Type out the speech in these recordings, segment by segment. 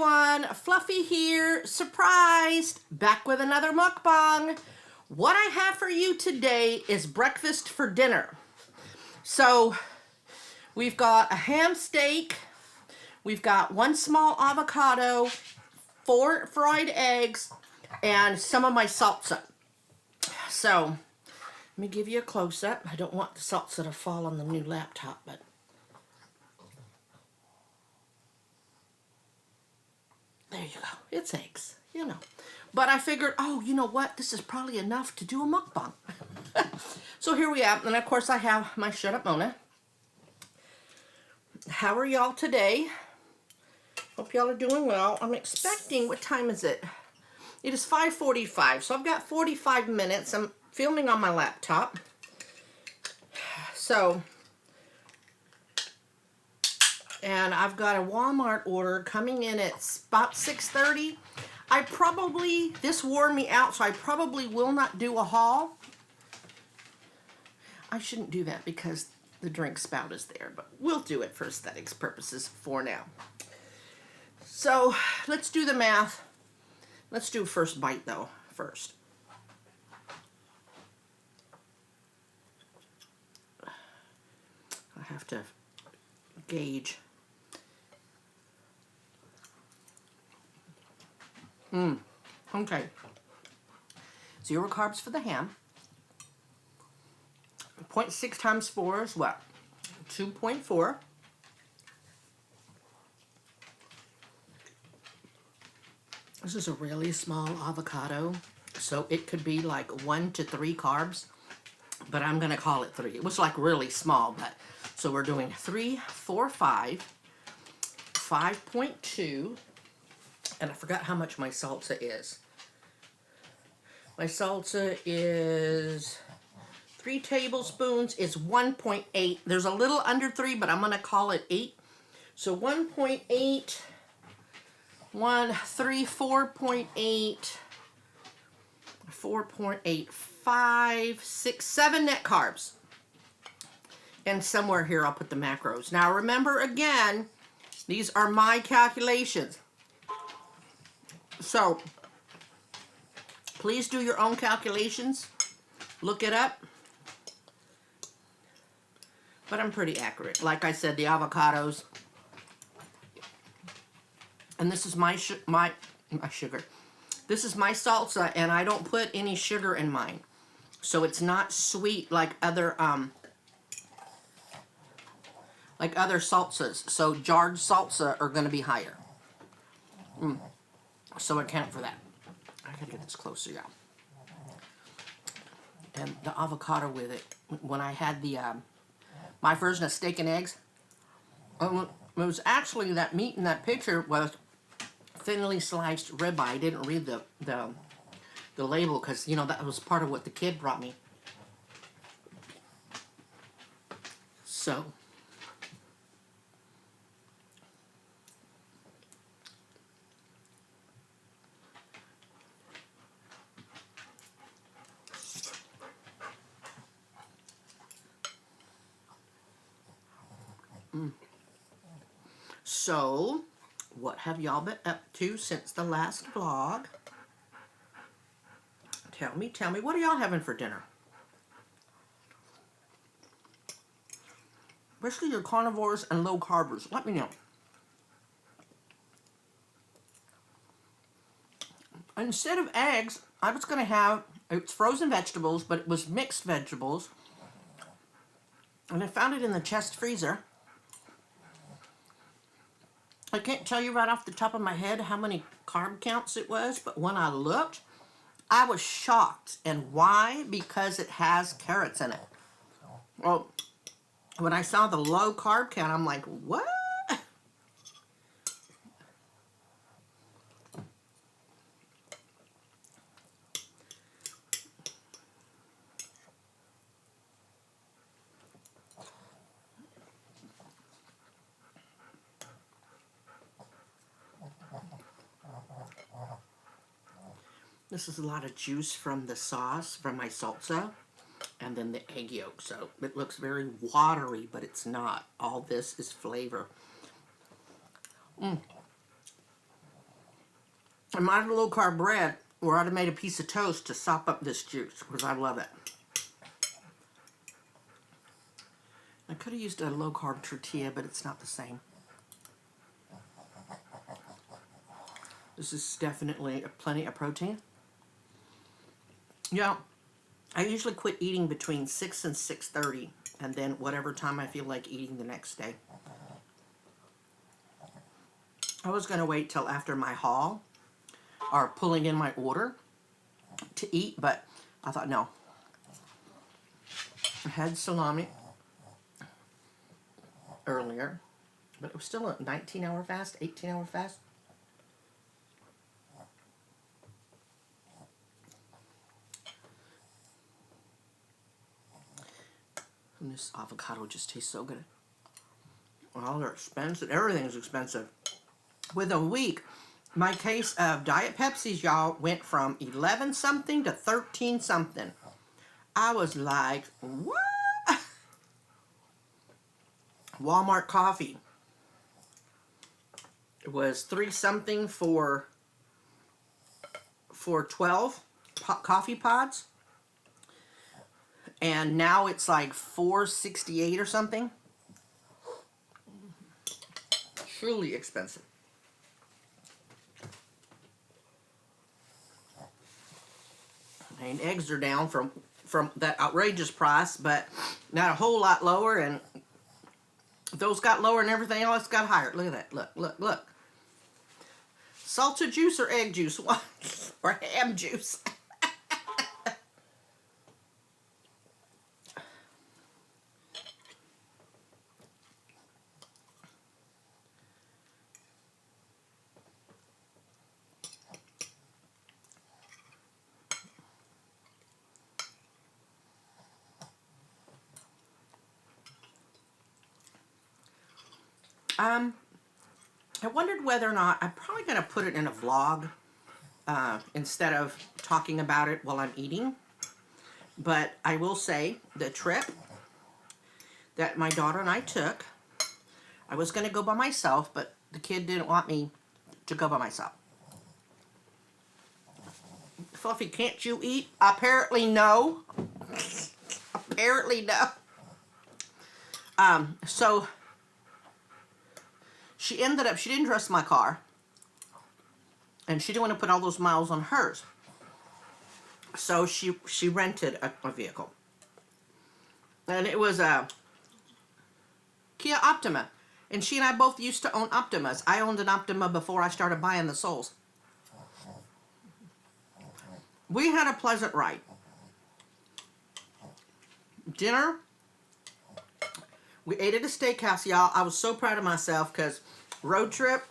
everyone, Fluffy here, surprised, back with another mukbang. What I have for you today is breakfast for dinner. So we've got a ham steak, we've got one small avocado, 4 fried eggs, and some of my salsa. So let me give you a close-up. I don't want the salsa to fall on the new laptop, but there you go. It's eggs, you know. But I figured, oh, you know what? This is probably enough to do a mukbang. So here we are. And of course I have my Shut Up Mona. How are y'all today? Hope y'all are doing well. I'm expecting, what time is it? It is 5:45. So I've got 45 minutes. I'm filming on my laptop. So, and I've got a Walmart order coming in at about 6:30. This wore me out, so I probably will not do a haul. I shouldn't do that because the drink spout is there, but we'll do it for aesthetics purposes for now. So let's do the math. Let's do first bite though, first. I have to gauge. Okay. 0 carbs for the ham. 0.6 times 4 is what? 2.4. This is a really small avocado, so it could be like 1 to 3 carbs, but I'm going to call it 3. It was like really small, but so we're doing 3, 4, 5, 5.2, and I forgot how much my salsa is. My salsa is 3 tablespoons, is 1.8. There's a little under 3, but I'm going to call it 8. So 1.8, 1, 3, 4.8, 4.8, 5, 6, 7 net carbs. And somewhere here I'll put the macros. Now remember again, these are my calculations. So please do your own calculations. Look it up. But I'm pretty accurate. Like I said, the avocados. And this is my sugar. This is my salsa, and I don't put any sugar in mine. So it's not sweet like other salsas. So jarred salsa are going to be higher. So account for that. I gotta get this closer, y'all. And the avocado with it. When I had the my version of steak and eggs, it was actually that meat in that picture was thinly sliced ribeye. I didn't read the label because, you know, that was part of what the kid brought me. So So, what have y'all been up to since the last vlog? Tell me, what are y'all having for dinner? Especially your carnivores and low carbers. Let me know. Instead of eggs, I was going to have, it's frozen vegetables, but it was mixed vegetables. And I found it in the chest freezer. I can't tell you right off the top of my head how many carb counts it was, but when I looked, I was shocked. And why? Because it has carrots in it. Well, when I saw the low carb count, I'm like, what? This is a lot of juice from the sauce, from my salsa, and then the egg yolk. So it looks very watery, but it's not. All this is flavor. I might have a low-carb bread, or I'd have made a piece of toast to sop up this juice, because I love it. I could have used a low-carb tortilla, but it's not the same. This is definitely plenty of protein. Yeah, I usually quit eating between 6 and 6:30, and then whatever time I feel like eating the next day. I was going to wait till after my haul, or pulling in my order, to eat, but I thought, no. I had salami earlier, but it was still a 19-hour fast, 18-hour fast. And this avocado just tastes so good. Well, they're expensive. Everything's expensive. With a week, my case of Diet Pepsis, y'all, went from 11 something to 13 something. I was like, what? Walmart coffee. It was 3 something for 12 coffee pods. And now it's like $4.68 or something. Truly expensive. And eggs are down from that outrageous price, but not a whole lot lower, and those got lower and everything else got higher. Look at that. Look, look, look. Salsa juice or egg juice? Or ham juice? I wondered whether or not I'm probably going to put it in a vlog instead of talking about it while I'm eating. But I will say the trip that my daughter and I took, I was going to go by myself, but the kid didn't want me to go by myself. Fluffy, can't you eat? Apparently no. Apparently no. So she ended up, she didn't trust my car, and she didn't want to put all those miles on hers. So she rented a vehicle. And it was a Kia Optima. And she and I both used to own Optimas. I owned an Optima before I started buying the Souls. We had a pleasant ride. Dinner, we ate at a steakhouse, y'all. I was so proud of myself because road trip,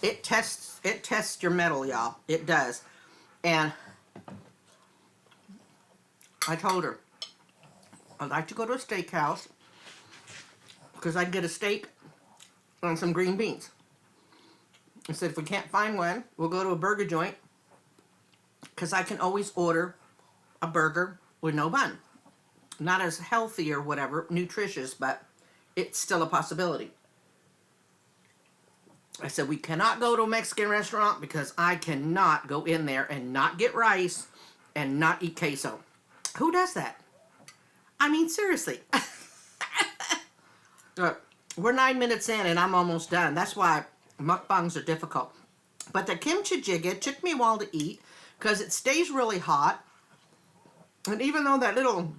it tests your mettle, y'all. It does. And I told her I'd like to go to a steakhouse because I'd get a steak and some green beans. I said, if we can't find one, we'll go to a burger joint because I can always order a burger with no bun. Not as healthy or whatever, nutritious, but it's still a possibility. I said, we cannot go to a Mexican restaurant because I cannot go in there and not get rice and not eat queso. Who does that? I mean, seriously. Look, we're 9 minutes in and I'm almost done. That's why mukbangs are difficult. But the kimchi jjigae took me a while to eat because it stays really hot. And even though that little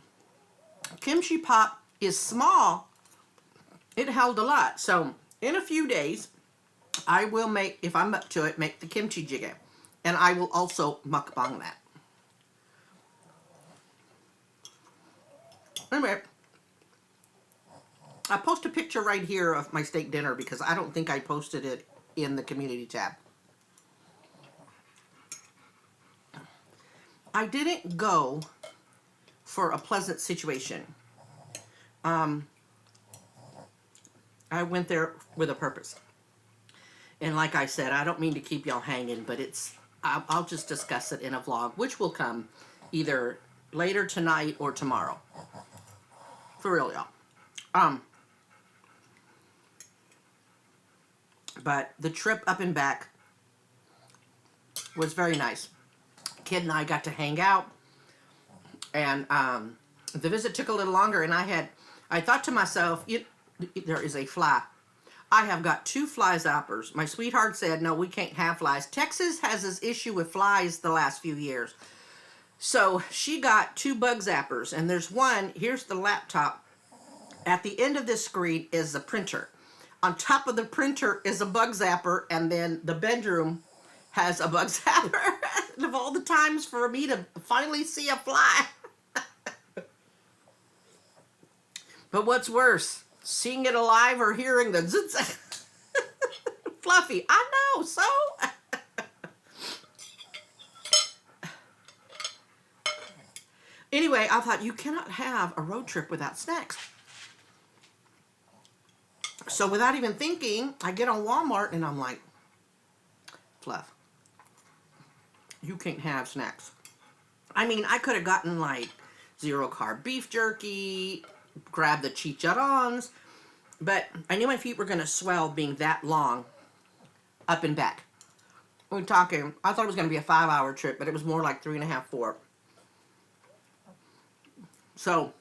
kimchi pot is small, it held a lot. So in a few days, I will make, if I'm up to it, make the kimchi jjigae. And I will also mukbang that. Anyway, I post a picture right here of my steak dinner because I don't think I posted it in the community tab. I didn't go for a pleasant situation. I went there with a purpose. And like I said, I don't mean to keep y'all hanging, but I'll just discuss it in a vlog, which will come either later tonight or tomorrow. For real, y'all. But the trip up and back was very nice. Kid and I got to hang out, and the visit took a little longer, and I thought to myself, there is a fly. I have got 2 fly zappers. My sweetheart said, no, we can't have flies. Texas has this issue with flies the last few years. So she got 2 bug zappers, and there's one, here's the laptop. At the end of this screen is the printer. On top of the printer is a bug zapper, and then the bedroom has a bug zapper. Of all the times for me to finally see a fly. But what's worse, seeing it alive or hearing the zzz? Fluffy, I know, so? Anyway, I thought you cannot have a road trip without snacks. So without even thinking, I get on Walmart and I'm like, Fluff, you can't have snacks. I mean, I could have gotten like 0-carb beef jerky, grab the chicharrones, but I knew my feet were going to swell being that long up and back. We're talking, I thought it was going to be a 5-hour trip, but it was more like 3.5, 4. So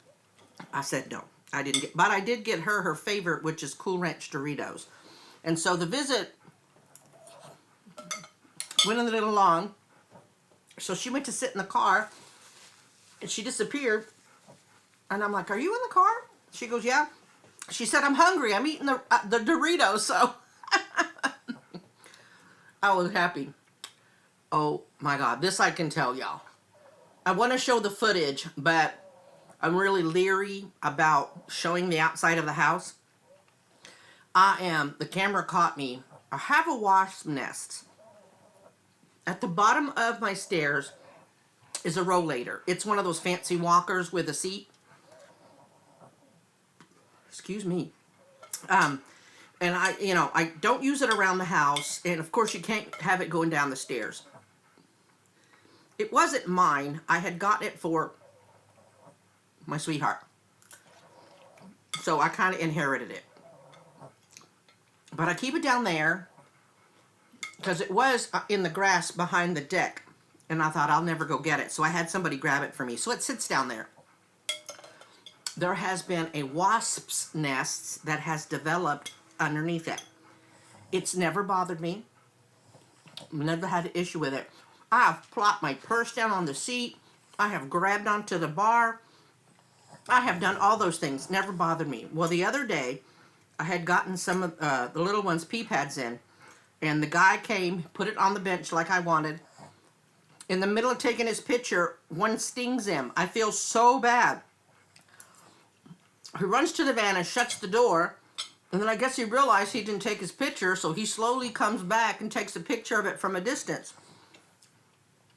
I said no. But I did get her favorite, which is Cool Ranch Doritos. And so the visit went a little long. So she went to sit in the car, and she disappeared. And I'm like, are you in the car? She goes, yeah. She said, I'm hungry. I'm eating the Doritos, so I was happy. Oh, my God. This I can tell y'all. I want to show the footage, but I'm really leery about showing the outside of the house. The camera caught me. I have a wasp nest. At the bottom of my stairs is a rollator. It's one of those fancy walkers with a seat. Excuse me. And I don't use it around the house. And of course you can't have it going down the stairs. It wasn't mine. I had gotten it for my sweetheart. So I kind of inherited it. But I keep it down there because it was in the grass behind the deck. And I thought I'll never go get it. So I had somebody grab it for me. So it sits down there. There has been a wasp's nest that has developed underneath it. It's never bothered me. Never had an issue with it. I have plopped my purse down on the seat. I have grabbed onto the bar. I have done all those things. Never bothered me. Well, the other day, I had gotten some of the little ones' pee pads in. And the guy came, put it on the bench like I wanted. In the middle of taking his picture, one stings him. I feel so bad. He runs to the van and shuts the door. And then I guess he realized he didn't take his picture, so he slowly comes back and takes a picture of it from a distance.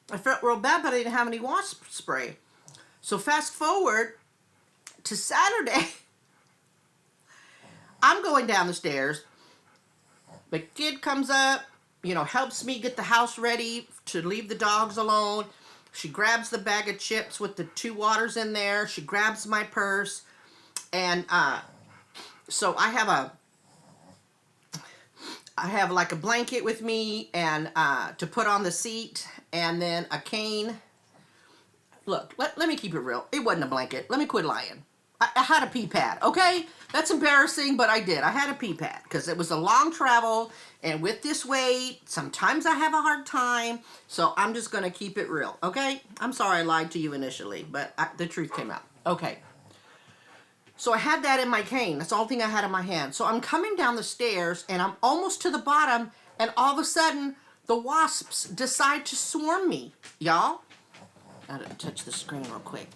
I felt real bad, but I didn't have any wasp spray. So fast forward to Saturday. I'm going down the stairs. The kid comes up, helps me get the house ready to leave the dogs alone. She grabs the bag of chips with the 2 waters in there. She grabs my purse. And so I have like a blanket with me and to put on the seat, and then a cane. Look, let me keep it real. It wasn't a blanket. Let me quit lying. I had a pee pad, okay? That's embarrassing, but I did. I had a pee pad because it was a long travel, and with this weight, sometimes I have a hard time, so I'm just going to keep it real, okay? I'm sorry I lied to you initially, but the truth came out. Okay. So I had that in my cane. That's the only thing I had in my hand. So I'm coming down the stairs, and I'm almost to the bottom, and all of a sudden, the wasps decide to swarm me, y'all. I gotta touch the screen real quick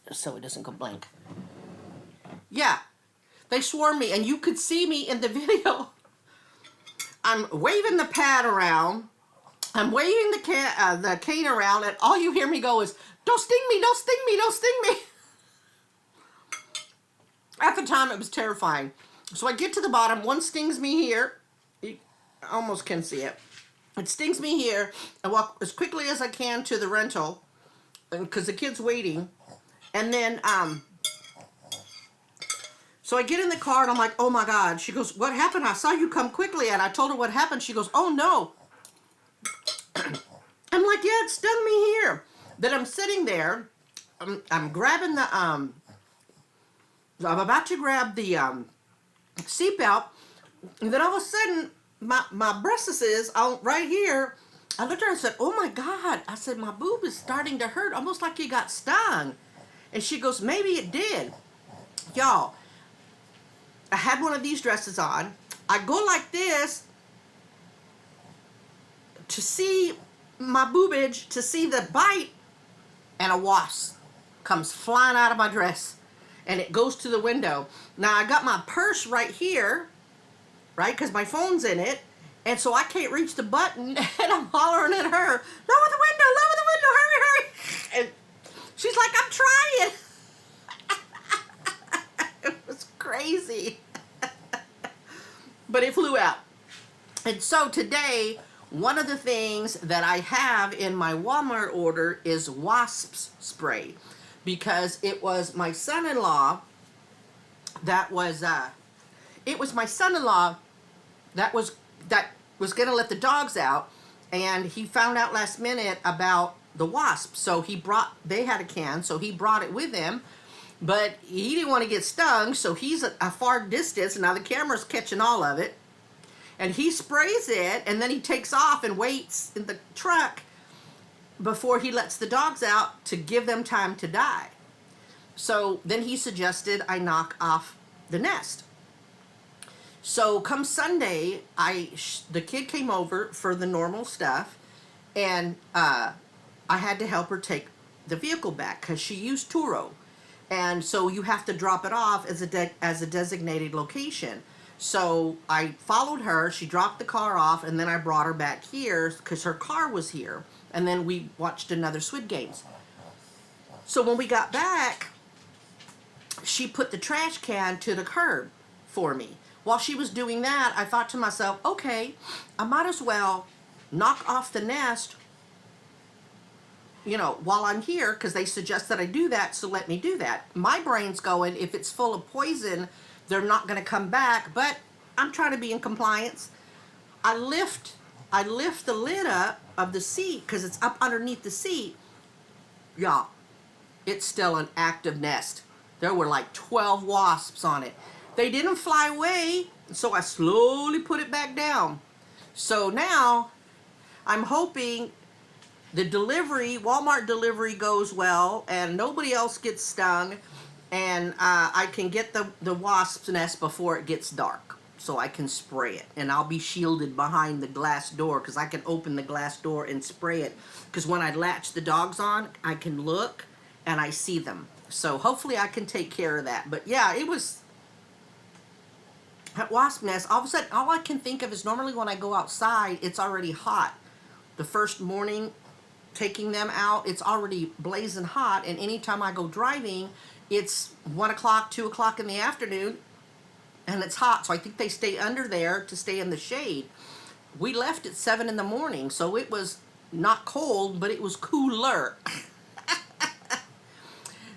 so it doesn't go blank. Yeah, they swarm me, and you could see me in the video. I'm waving the pad around. I'm waving the cane around, and all you hear me go is, "Don't sting me! Don't sting me! Don't sting me!" At the time, it was terrifying. So I get to the bottom. One stings me here. You almost can see it. It stings me here. I walk as quickly as I can to the rental because the kid's waiting. And then, so I get in the car and I'm like, oh my God. She goes, what happened? I saw you come quickly. And I told her what happened. She goes, oh no. Then I'm sitting there, I'm grabbing I'm about to grab the seatbelt, and then all of a sudden, my breasts is out right here. I looked at her and said, "Oh my God." I said, "My boob is starting to hurt, almost like you got stung." And she goes, "Maybe it did." Y'all, I had one of these dresses on. I go like this to see my boobage, to see the bite, and a wasp comes flying out of my dress, and it goes to the window. Now I got my purse right here, right, because my phone's in it, and so I can't reach the button, and I'm hollering at her, "Lower the window, hurry, hurry." And she's like, "I'm trying." It was crazy. But it flew out. And so today, one of the things that I have in my Walmart order is wasps spray, because it was my son-in-law that was going to let the dogs out, and he found out last minute about the wasps. So they had a can, so he brought it with him, but he didn't want to get stung, so he's a far distance, and now the camera's catching all of it, and he sprays it, and then he takes off and waits in the truck before he lets the dogs out to give them time to die. So then he suggested I knock off the nest. So come Sunday, the kid came over for the normal stuff, and I had to help her take the vehicle back because she used Turo, and so you have to drop it off as a designated location. So I followed her. She dropped the car off, and then I brought her back here because her car was here, and then we watched another Squid Games. So when we got back, she put the trash can to the curb for me. While she was doing that, I thought to myself, okay, I might as well knock off the nest, while I'm here, because they suggest that I do that, so let me do that. My brain's going, if it's full of poison, they're not going to come back, but I'm trying to be in compliance. I lift the lid up of the seat, because it's up underneath the seat. Y'all, it's still an active nest. There were like 12 wasps on it. They didn't fly away, so I slowly put it back down. So now I'm hoping the Walmart delivery goes well, and nobody else gets stung, and I can get the wasp's nest before it gets dark, so I can spray it, and I'll be shielded behind the glass door, because I can open the glass door and spray it, because when I latch the dogs on, I can look and I see them. So hopefully I can take care of that. But yeah, it was that wasp nest. All of a sudden, all I can think of is normally when I go outside, it's already hot. The first morning taking them out, it's already blazing hot, and anytime I go driving, it's 1 o'clock, 2 o'clock in the afternoon, and it's hot, so I think they stay under there to stay in the shade. We left at 7 in the morning, so it was not cold, but it was cooler.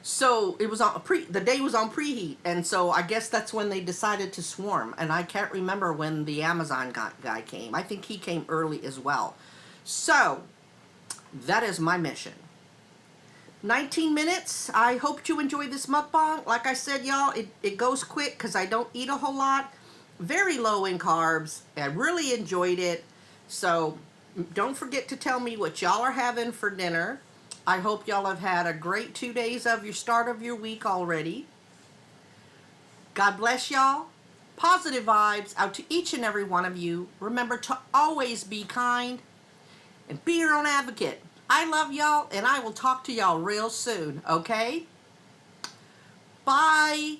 So it was on the day was on preheat, and so I guess that's when they decided to swarm. And I can't remember when the Amazon guy came. I think he came early as well. So that is my mission. 19 minutes. I hope you enjoyed this mukbang. Like I said, y'all, it goes quick because I don't eat a whole lot. Very low in carbs. I really enjoyed it. So don't forget to tell me what y'all are having for dinner. I hope y'all have had a great 2 days of your start of your week already. God bless y'all. Positive vibes out to each and every one of you. Remember to always be kind and be your own advocate. I love y'all, and I will talk to y'all real soon, okay? Bye.